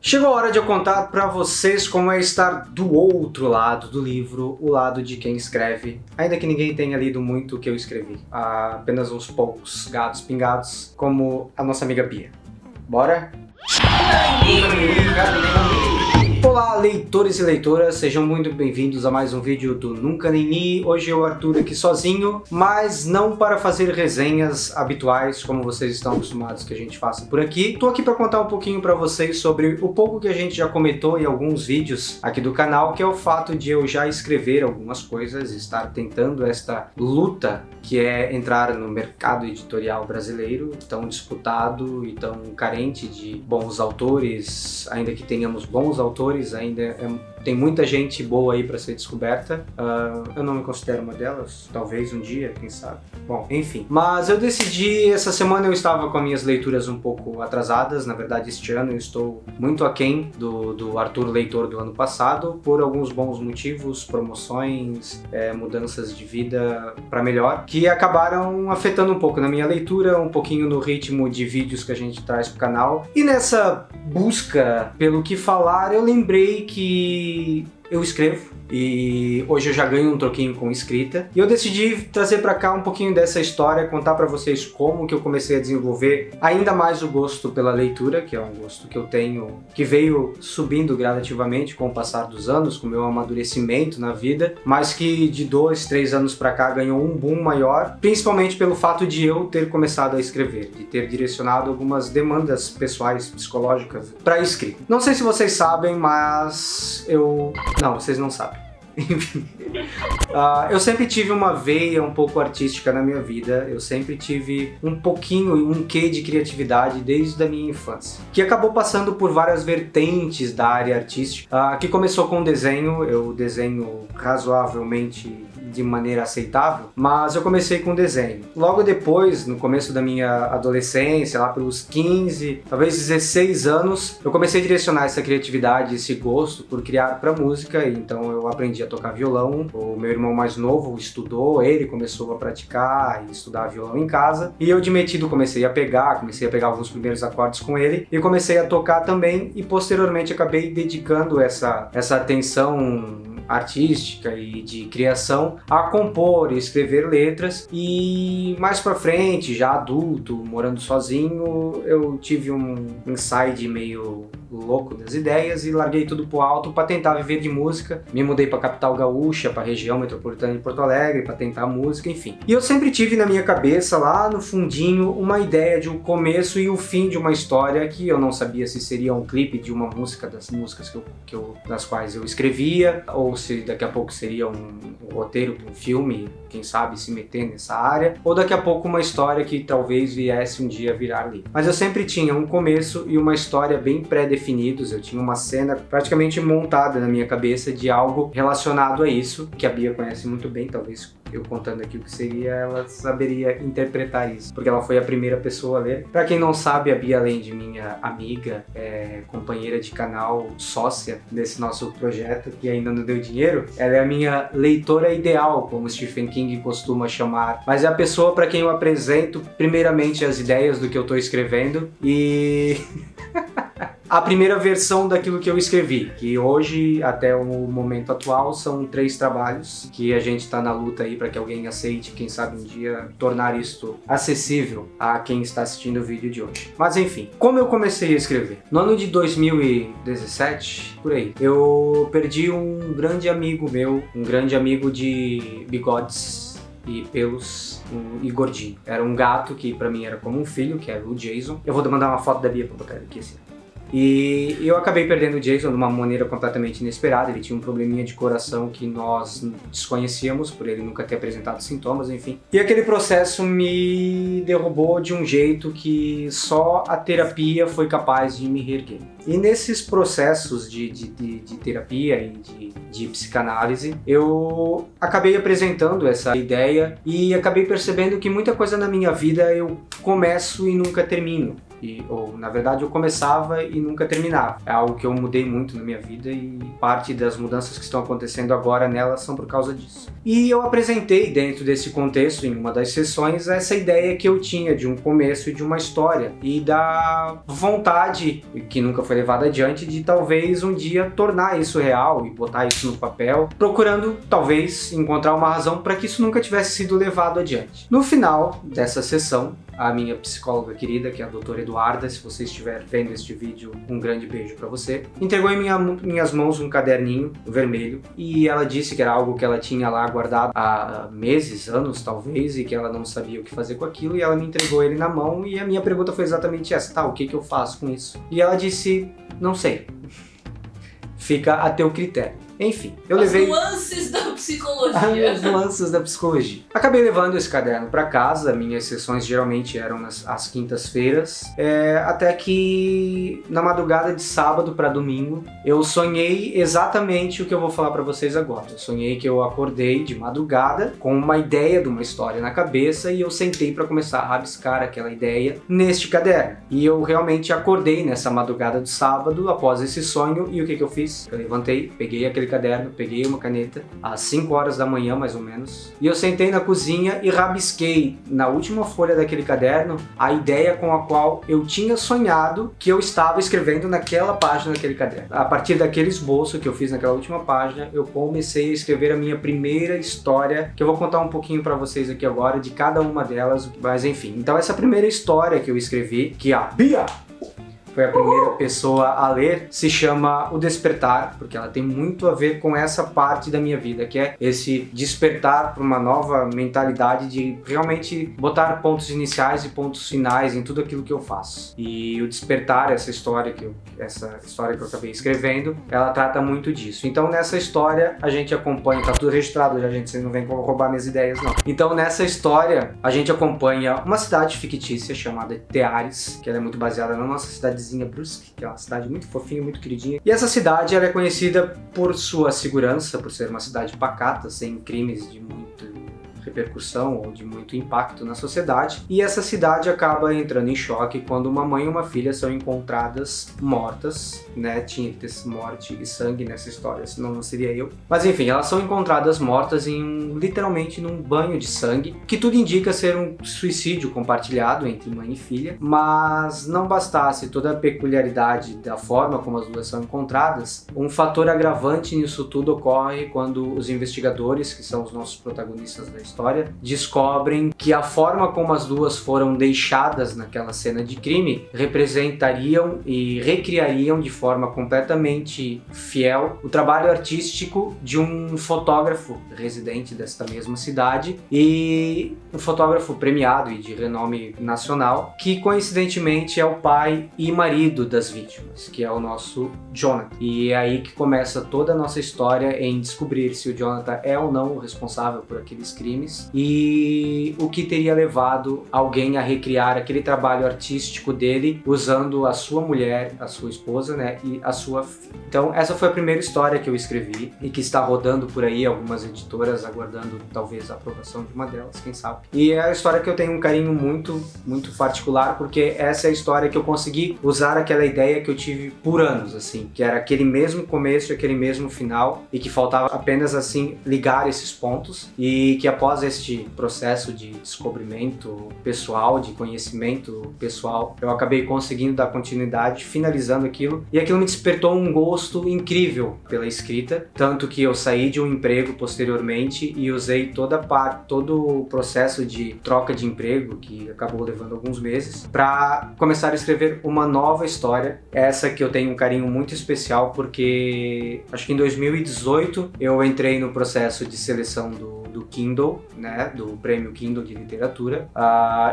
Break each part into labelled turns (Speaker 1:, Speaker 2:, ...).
Speaker 1: Chegou a hora de eu contar pra vocês como é estar do outro lado do livro, o lado de quem escreve, ainda que ninguém tenha lido muito o que eu escrevi, apenas uns poucos gatos pingados, como a nossa amiga Bia. Bora? Olá, leitores e leitoras, sejam muito bem-vindos a mais um vídeo do Nunca Nem Li. Hoje eu, Arthur, aqui sozinho, mas não para fazer resenhas habituais, como vocês estão acostumados que a gente faça por aqui. Tô aqui para contar um pouquinho para vocês sobre o pouco que a gente já comentou em alguns vídeos aqui do canal, que é o fato de eu já escrever algumas coisas, estar tentando esta luta que é entrar no mercado editorial brasileiro, tão disputado e tão carente de bons autores, ainda que tenhamos bons autores, ainda tem muita gente boa aí para ser descoberta. Eu não me considero uma delas, talvez um dia, quem sabe. Bom, enfim. Mas eu decidi, essa semana eu estava com as minhas leituras um pouco atrasadas, na verdade este ano eu estou muito aquém do Arthur leitor do ano passado, por alguns bons motivos, promoções, mudanças de vida para melhor, que acabaram afetando um pouco na minha leitura, um pouquinho no ritmo de vídeos que a gente traz pro canal. E nessa busca pelo que falar, eu lembrei que eu escrevo e hoje eu já ganho um troquinho com escrita, e eu decidi trazer pra cá um pouquinho dessa história, contar pra vocês como que eu comecei a desenvolver ainda mais o gosto pela leitura, que é um gosto que eu tenho, que veio subindo gradativamente com o passar dos anos, com o meu amadurecimento na vida, mas que de 2, 3 anos pra cá ganhou um boom maior, principalmente pelo fato de eu ter começado a escrever, de ter direcionado algumas demandas pessoais, psicológicas pra escrita. Não sei se vocês sabem, mas Não, vocês não sabem. Enfim, eu sempre tive uma veia um pouco artística na minha vida, eu sempre tive um pouquinho, um quê de criatividade desde a minha infância, que acabou passando por várias vertentes da área artística, que começou com desenho. Eu desenho razoavelmente de maneira aceitável, mas eu comecei com desenho. Logo depois, no começo da minha adolescência, lá pelos 15, talvez 16 anos, eu comecei a direcionar essa criatividade, esse gosto por criar para música, e então eu aprendi a tocar violão. O meu irmão mais novo estudou, ele começou a praticar e estudar violão em casa, e eu de metido comecei a pegar alguns primeiros acordes com ele, e comecei a tocar também, e posteriormente acabei dedicando essa atenção artística e de criação a compor e escrever letras. E mais pra frente, já adulto, morando sozinho, eu tive um insight meio louco das ideias e larguei tudo pro alto para tentar viver de música. Me mudei pra capital gaúcha, pra região metropolitana de Porto Alegre, para tentar música, enfim. E eu sempre tive na minha cabeça, lá no fundinho, uma ideia de um começo e o fim de uma história, que eu não sabia se seria um clipe de uma música, das músicas das quais eu escrevia, ou se daqui a pouco seria um roteiro para um filme, quem sabe se meter nessa área, ou daqui a pouco uma história que talvez viesse um dia virar livro. Mas eu sempre tinha um começo e uma história bem pré-definidos, eu tinha uma cena praticamente montada na minha cabeça de algo relacionado a isso, que a Bia conhece muito bem, talvez eu contando aqui o que seria, ela saberia interpretar isso, porque ela foi a primeira pessoa a ler. Pra quem não sabe, a Bia, além de minha amiga, companheira de canal, sócia desse nosso projeto, que ainda não deu dinheiro, ela é a minha leitora ideal, como Stephen King costuma chamar, mas é a pessoa para quem eu apresento primeiramente as ideias do que eu tô escrevendo e a primeira versão daquilo que eu escrevi, que hoje, até o momento atual, são 3 trabalhos, que a gente tá na luta aí para que alguém aceite, quem sabe um dia tornar isto acessível a quem está assistindo o vídeo de hoje. Mas enfim, como eu comecei a escrever? No ano de 2017, por aí, eu perdi um grande amigo meu, um grande amigo de bigodes e pelos e gordinho. Era um gato que pra mim era como um filho, que era o Jason. Eu vou mandar uma foto da Bia pra botar aqui assim. E eu acabei perdendo o Jason de uma maneira completamente inesperada. Ele tinha um probleminha de coração que nós desconhecíamos, por ele nunca ter apresentado sintomas, enfim. E aquele processo me derrubou de um jeito que só a terapia foi capaz de me reerguer. E nesses processos de terapia e de psicanálise, eu acabei apresentando essa ideia e acabei percebendo que muita coisa na minha vida eu começo e nunca termino. ou na verdade eu começava e nunca terminava. É algo que eu mudei muito na minha vida e parte das mudanças que estão acontecendo agora nela são por causa disso. E eu apresentei dentro desse contexto, em uma das sessões, essa ideia que eu tinha de um começo e de uma história e da vontade, que nunca foi levada adiante, de talvez um dia tornar isso real e botar isso no papel, procurando talvez encontrar uma razão para que isso nunca tivesse sido levado adiante. No final dessa sessão, a minha psicóloga querida, que é a doutora Eduarda, se você estiver vendo este vídeo, um grande beijo para você, entregou em minhas mãos um caderninho vermelho e ela disse que era algo que ela tinha lá guardado há meses, anos talvez, e que ela não sabia o que fazer com aquilo, e ela me entregou ele na mão e a minha pergunta foi exatamente essa: tá, o que eu faço com isso? E ela disse: não sei, fica a teu critério. Enfim, eu levei...
Speaker 2: nuances da psicologia.
Speaker 1: As nuances da psicologia. Acabei levando esse caderno para casa, minhas sessões geralmente eram às quintas-feiras, até que na madrugada de sábado para domingo, eu sonhei exatamente o que eu vou falar para vocês agora. Eu sonhei que eu acordei de madrugada com uma ideia de uma história na cabeça e eu sentei para começar a rabiscar aquela ideia neste caderno. E eu realmente acordei nessa madrugada de sábado após esse sonho e o que eu fiz? Eu levantei, peguei aquele caderno, peguei uma caneta às 5 horas da manhã mais ou menos e eu sentei na cozinha e rabisquei na última folha daquele caderno a ideia com a qual eu tinha sonhado que eu estava escrevendo naquela página daquele caderno. A partir daquele esboço que eu fiz naquela última página, eu comecei a escrever a minha primeira história, que eu vou contar um pouquinho para vocês aqui agora de cada uma delas, mas enfim. Então essa primeira história que eu escrevi, que a Bia foi a primeira pessoa a ler, se chama O Despertar, porque ela tem muito a ver com essa parte da minha vida, que é esse despertar para uma nova mentalidade de realmente botar pontos iniciais e pontos finais em tudo aquilo que eu faço. E o Despertar, essa história que eu acabei escrevendo, ela trata muito disso. Então nessa história a gente acompanha, tá tudo registrado já, gente, vocês não vêm roubar minhas ideias não. Então nessa história a gente acompanha uma cidade fictícia chamada Teares, que ela é muito baseada na nossa cidade Brusque, que é uma cidade muito fofinha, muito queridinha. E essa cidade ela é conhecida por sua segurança, por ser uma cidade pacata, sem crimes de muita repercussão ou de muito impacto na sociedade. E essa cidade acaba entrando em choque quando uma mãe e uma filha são encontradas mortas, né? Tinha que ter morte e sangue nessa história, senão não seria eu. Mas enfim, elas são encontradas mortas literalmente num banho de sangue, que tudo indica ser um suicídio compartilhado entre mãe e filha. Mas não bastasse toda a peculiaridade da forma como as duas são encontradas, um fator agravante nisso tudo ocorre quando os investigadores, que são os nossos protagonistas da história, descobrem que a forma como as duas foram deixadas naquela cena de crime representariam e recriariam de forma completamente fiel o trabalho artístico de um fotógrafo residente desta mesma cidade e um fotógrafo premiado e de renome nacional, que coincidentemente é o pai e marido das vítimas, que é o nosso Jonathan. E é aí que começa toda a nossa história em descobrir se o Jonathan é ou não o responsável por aqueles crimes e o que teria levado alguém a recriar aquele trabalho artístico dele usando a sua mulher, a sua esposa, né, e a sua filha. Então essa foi a primeira história que eu escrevi e que está rodando por aí, algumas editoras aguardando talvez a aprovação de uma delas, quem sabe. E é a história que eu tenho um carinho muito, muito particular, porque essa é a história que eu consegui usar aquela ideia que eu tive por anos, assim, que era aquele mesmo começo e aquele mesmo final e que faltava apenas assim ligar esses pontos e que após este processo de descobrimento pessoal, de conhecimento pessoal, eu acabei conseguindo dar continuidade, finalizando aquilo, e aquilo me despertou um gosto incrível pela escrita, tanto que eu saí de um emprego posteriormente e usei todo o processo de troca de emprego, que acabou levando alguns meses, para começar a escrever uma nova história, essa que eu tenho um carinho muito especial, porque acho que em 2018 eu entrei no processo de seleção do Kindle, né, do Prêmio Kindle de Literatura,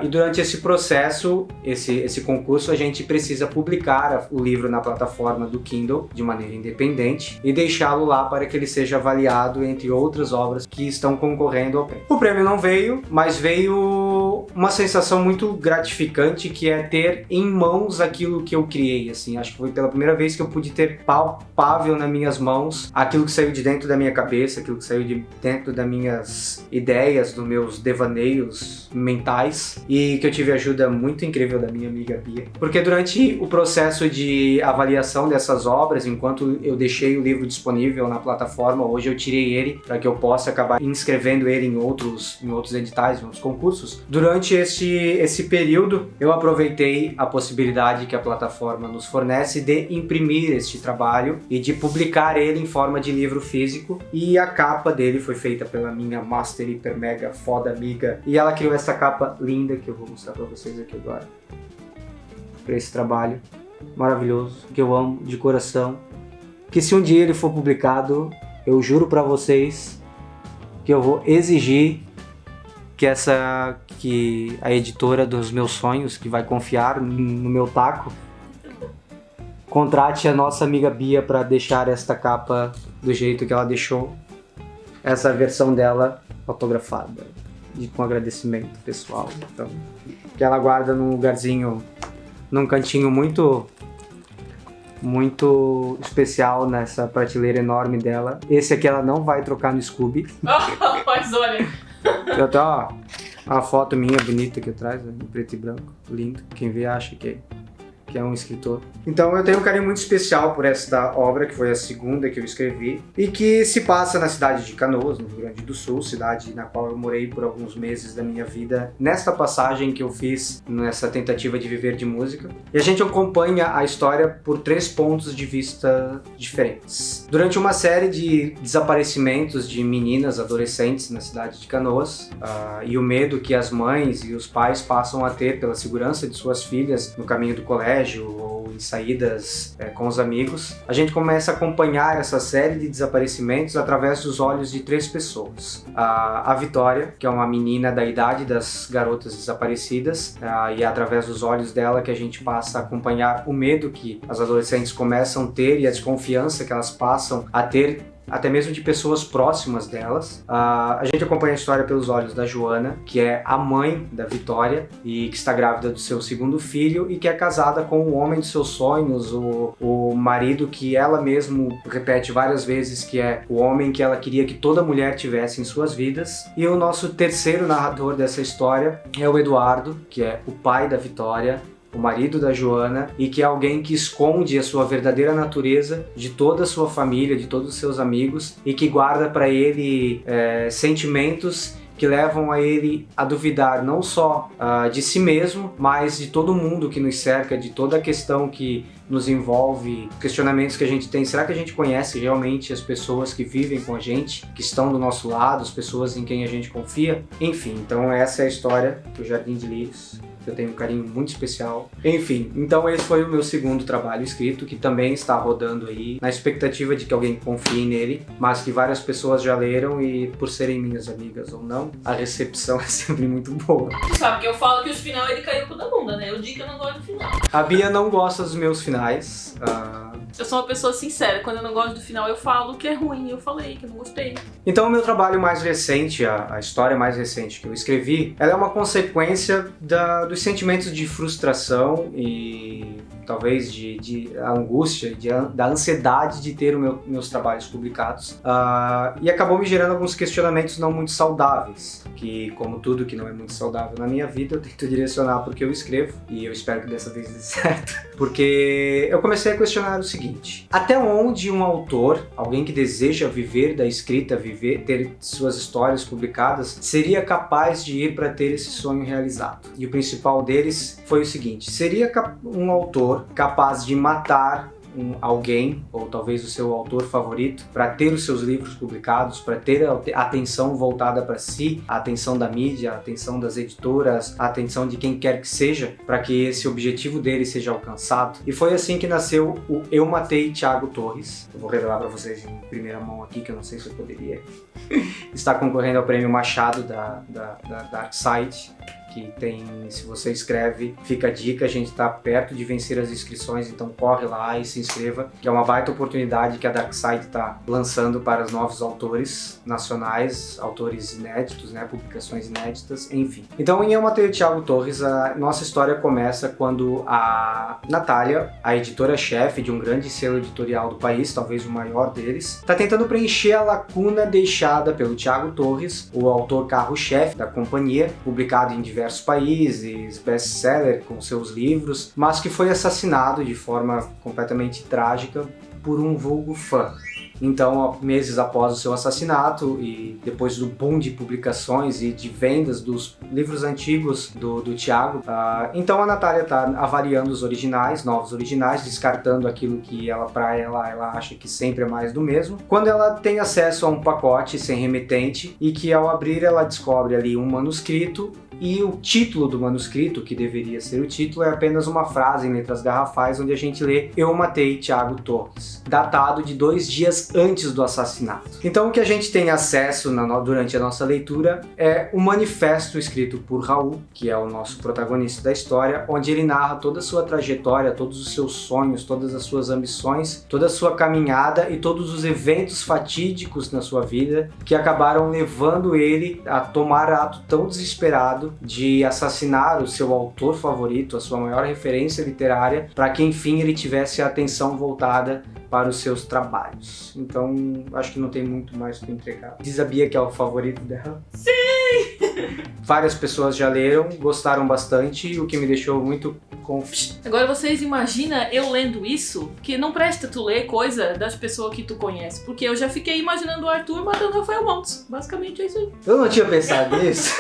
Speaker 1: e durante esse processo, esse concurso, a gente precisa publicar o livro na plataforma do Kindle de maneira independente e deixá-lo lá para que ele seja avaliado entre outras obras que estão concorrendo ao prêmio. O prêmio não veio, mas veio uma sensação muito gratificante, que é ter em mãos aquilo que eu criei, assim, acho que foi pela primeira vez que eu pude ter palpável nas minhas mãos aquilo que saiu de dentro da minha cabeça, aquilo que saiu de dentro das minhas minhas ideias, dos meus devaneios mentais, e que eu tive ajuda muito incrível da minha amiga Bia. Porque durante o processo de avaliação dessas obras, enquanto eu deixei o livro disponível na plataforma, hoje eu tirei ele para que eu possa acabar inscrevendo ele em outros editais, em outros concursos. Durante esse período, eu aproveitei a possibilidade que a plataforma nos fornece de imprimir este trabalho e de publicar ele em forma de livro físico, e a capa dele foi feita pela minha master hiper mega foda amiga, e ela criou essa capa linda que eu vou mostrar para vocês aqui agora, para esse trabalho maravilhoso, que eu amo de coração, que se um dia ele for publicado, eu juro para vocês que eu vou exigir que a editora dos meus sonhos, que vai confiar no meu taco, contrate a nossa amiga Bia para deixar esta capa do jeito que ela deixou, essa versão dela autografada e com agradecimento pessoal. Então, que ela guarda num lugarzinho, num cantinho muito especial nessa prateleira enorme dela. Esse aqui ela não vai trocar no Scooby.
Speaker 2: Mas olha.
Speaker 1: Eu até, ó, uma foto minha bonita que eu trago, em preto e branco, lindo. Quem vê acha que é um escritor. Então eu tenho um carinho muito especial por esta obra, que foi a segunda que eu escrevi, e que se passa na cidade de Canoas, no Rio Grande do Sul, cidade na qual eu morei por alguns meses da minha vida, nesta passagem que eu fiz nessa tentativa de viver de música. E a gente acompanha a história por 3 pontos de vista diferentes. Durante uma série de desaparecimentos de meninas, adolescentes na cidade de Canoas, e o medo que as mães e os pais passam a ter pela segurança de suas filhas no caminho do colégio ou em saídas com os amigos, a gente começa a acompanhar essa série de desaparecimentos através dos olhos de 3 pessoas. A Vitória, que é uma menina da idade das garotas desaparecidas, e é através dos olhos dela que a gente passa a acompanhar o medo que as adolescentes começam a ter e a desconfiança que elas passam a ter até mesmo de pessoas próximas delas. A gente acompanha a história pelos olhos da Joana, que é a mãe da Vitória e que está grávida do seu 2º filho e que é casada com o homem de seus sonhos, o marido que ela mesma repete várias vezes que é o homem que ela queria que toda mulher tivesse em suas vidas. E o nosso terceiro narrador dessa história é o Eduardo, que é o pai da Vitória, o marido da Joana, e que é alguém que esconde a sua verdadeira natureza de toda a sua família, de todos os seus amigos, e que guarda para ele sentimentos que levam a ele a duvidar não só de si mesmo, mas de todo mundo que nos cerca, de toda a questão que nos envolve, questionamentos que a gente tem. Será que a gente conhece realmente as pessoas que vivem com a gente, que estão do nosso lado, as pessoas em quem a gente confia? Enfim, então essa é a história do Jardim de Lírios, que eu tenho um carinho muito especial. Enfim, então esse foi o meu 2º trabalho escrito, que também está rodando aí, na expectativa de que alguém confie nele, mas que várias pessoas já leram e, por serem minhas amigas ou não, a recepção é sempre muito boa.
Speaker 2: Sabe que eu falo que os final ele caiu com da bunda, né? Eu digo que eu não gosto do final.
Speaker 1: A Bia não gosta dos meus finais.
Speaker 2: Eu sou uma pessoa sincera, quando eu não gosto do final eu falo que é ruim, eu falei que eu não gostei.
Speaker 1: Então o meu trabalho mais recente, a história mais recente que eu escrevi, ela é uma consequência dos sentimentos de frustração e talvez de angústia, da ansiedade de ter meus trabalhos publicados, e acabou me gerando alguns questionamentos não muito saudáveis, que, como tudo que não é muito saudável na minha vida, eu tento direcionar porque eu escrevo, e eu espero que dessa vez dê certo, porque eu comecei a questionar o seguinte: até onde um autor, alguém que deseja viver da escrita, ter suas histórias publicadas, seria capaz de ir para ter esse sonho realizado? E o principal deles foi o seguinte: seria um autor capaz de matar alguém, ou talvez o seu autor favorito, para ter os seus livros publicados, para ter a atenção voltada para si, a atenção da mídia, a atenção das editoras, a atenção de quem quer que seja, para que esse objetivo dele seja alcançado. E foi assim que nasceu o Eu Matei Thiago Torres. Eu vou revelar para vocês em primeira mão aqui, que eu não sei se eu poderia. Está concorrendo ao prêmio Machado da Dark Side, que tem, se você escreve, fica a dica, a gente tá perto de vencer as inscrições, então corre lá e se inscreva, que é uma baita oportunidade que a Darkside tá lançando para os novos autores nacionais, autores inéditos, né, publicações inéditas, enfim. Então, em Eu Matei o Thiago Torres, a nossa história começa quando a Natália, a editora-chefe de um grande selo editorial do país, talvez o maior deles, está tentando preencher a lacuna deixada pelo Thiago Torres, o autor carro-chefe da companhia, publicado em diversos países, best-seller com seus livros, mas que foi assassinado de forma completamente trágica por um vulgo fã. Então, meses após o seu assassinato e depois do boom de publicações e de vendas dos livros antigos do Thiago, então a Natália está avaliando os originais, novos originais, descartando aquilo que para ela acha que sempre é mais do mesmo, quando ela tem acesso a um pacote sem remetente e que ao abrir ela descobre ali um manuscrito. E o título do manuscrito, que deveria ser o título, é apenas uma frase em letras garrafais onde a gente lê Eu Matei Thiago Torres, datado de 2 dias antes do assassinato. Então o que a gente tem acesso durante a nossa leitura é um manifesto escrito por Raul, que é o nosso protagonista da história, onde ele narra toda a sua trajetória, todos os seus sonhos, todas as suas ambições, toda a sua caminhada e todos os eventos fatídicos na sua vida que acabaram levando ele a tomar ato tão desesperado de assassinar o seu autor favorito, a sua maior referência literária, para que enfim ele tivesse a atenção voltada para os seus trabalhos. Então, acho que não tem muito mais para entregar. Diz a Bia que é o favorito dela.
Speaker 2: Sim!
Speaker 1: Várias pessoas já leram, gostaram bastante, o que me deixou muito confuso.
Speaker 2: Agora vocês imaginam eu lendo isso, que não presta tu ler coisa das pessoas que tu conhece, porque eu já fiquei imaginando o Arthur matando Rafael Montes. Basicamente é isso aí.
Speaker 1: Eu não tinha pensado nisso.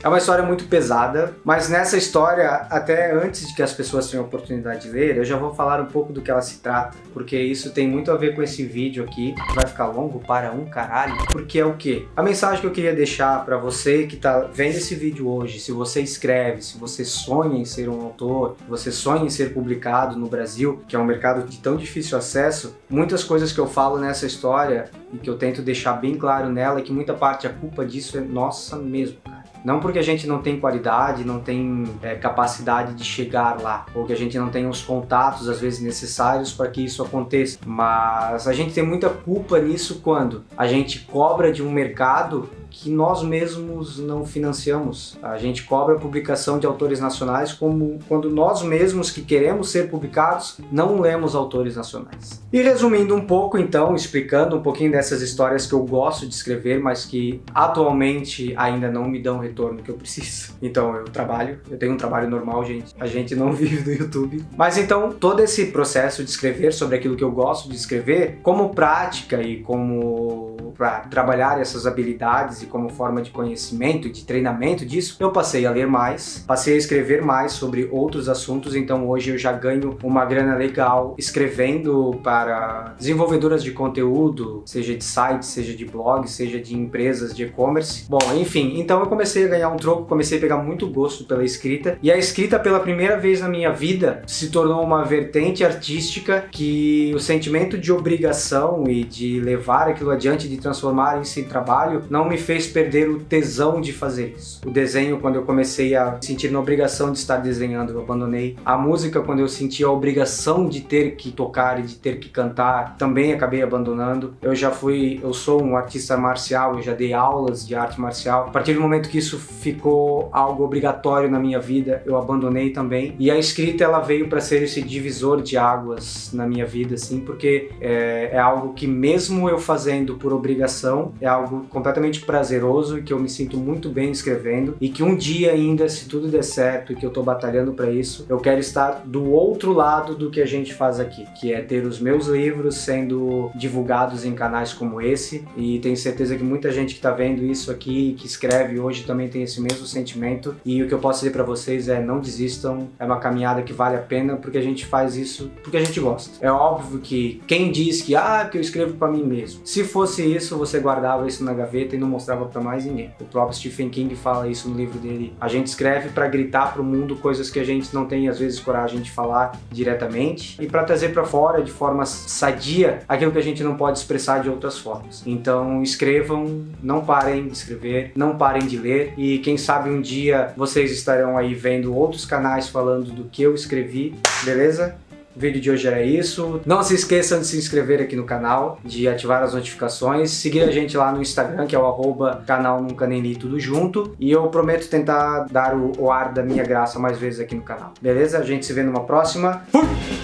Speaker 1: É uma história muito pesada, mas nessa história, até antes de que as pessoas tenham a oportunidade de ler, eu já vou falar um pouco do que ela se trata, porque isso tem muito a ver com esse vídeo aqui. Vai ficar longo para um caralho, porque é o quê? A mensagem que eu queria deixar para você que tá vendo esse vídeo hoje, se você escreve, se você sonha em ser um autor, se você sonha em ser publicado no Brasil, que é um mercado de tão difícil acesso, muitas coisas que eu falo nessa história e que eu tento deixar bem claro nela é que muita parte, a culpa disso é nossa mesmo, cara. Não porque a gente não tem qualidade, não tem capacidade de chegar lá, ou que a gente não tem os contatos, às vezes, necessários para que isso aconteça. Mas a gente tem muita culpa nisso quando a gente cobra de um mercado que nós mesmos não financiamos. A gente cobra a publicação de autores nacionais como quando nós mesmos que queremos ser publicados não lemos autores nacionais. E resumindo um pouco então, explicando um pouquinho dessas histórias que eu gosto de escrever, mas que atualmente ainda não me dão o retorno que eu preciso. Então eu tenho um trabalho normal, gente. A gente não vive do YouTube. Mas então todo esse processo de escrever sobre aquilo que eu gosto de escrever, como prática e como para trabalhar essas habilidades e como forma de conhecimento e de treinamento disso, eu passei a ler mais, passei a escrever mais sobre outros assuntos, então hoje eu já ganho uma grana legal escrevendo para desenvolvedoras de conteúdo, seja de sites, seja de blogs, seja de empresas de e-commerce. Bom, enfim, então eu comecei a ganhar um troco, comecei a pegar muito gosto pela escrita, e a escrita pela primeira vez na minha vida se tornou uma vertente artística que o sentimento de obrigação e de levar aquilo adiante, de transformar isso em trabalho, não me fez perder o tesão de fazer isso. O desenho, quando eu comecei a sentir na obrigação de estar desenhando, eu abandonei. A música, quando eu senti a obrigação de ter que tocar e de ter que cantar, também acabei abandonando. Eu sou um artista marcial, eu já dei aulas de arte marcial. A partir do momento que isso ficou algo obrigatório na minha vida, eu abandonei também. E a escrita, ela veio para ser esse divisor de águas na minha vida, assim, porque é algo que mesmo eu fazendo por obrigação, é algo completamente prazeroso e que eu me sinto muito bem escrevendo, e que um dia ainda, se tudo der certo e que eu tô batalhando para isso, eu quero estar do outro lado do que a gente faz aqui, que é ter os meus livros sendo divulgados em canais como esse, e tenho certeza que muita gente que tá vendo isso aqui, que escreve hoje, também tem esse mesmo sentimento, e o que eu posso dizer para vocês é: não desistam, é uma caminhada que vale a pena, porque a gente faz isso porque a gente gosta. É óbvio que quem diz que eu escrevo para mim mesmo, se fosse isso, você guardava isso na gaveta e não mostrava mostrava pra mais ninguém. O próprio Stephen King fala isso no livro dele. A gente escreve pra gritar pro mundo coisas que a gente não tem, às vezes, coragem de falar diretamente e pra trazer pra fora de forma sadia aquilo que a gente não pode expressar de outras formas. Então, escrevam, não parem de escrever, não parem de ler e quem sabe um dia vocês estarão aí vendo outros canais falando do que eu escrevi, beleza? O vídeo de hoje era isso. Não se esqueçam de se inscrever aqui no canal, de ativar as notificações, seguir a gente lá no Instagram, que é o @canal Nunca Nem Li, tudo junto. E eu prometo tentar dar o ar da minha graça mais vezes aqui no canal. Beleza? A gente se vê numa próxima. Fui!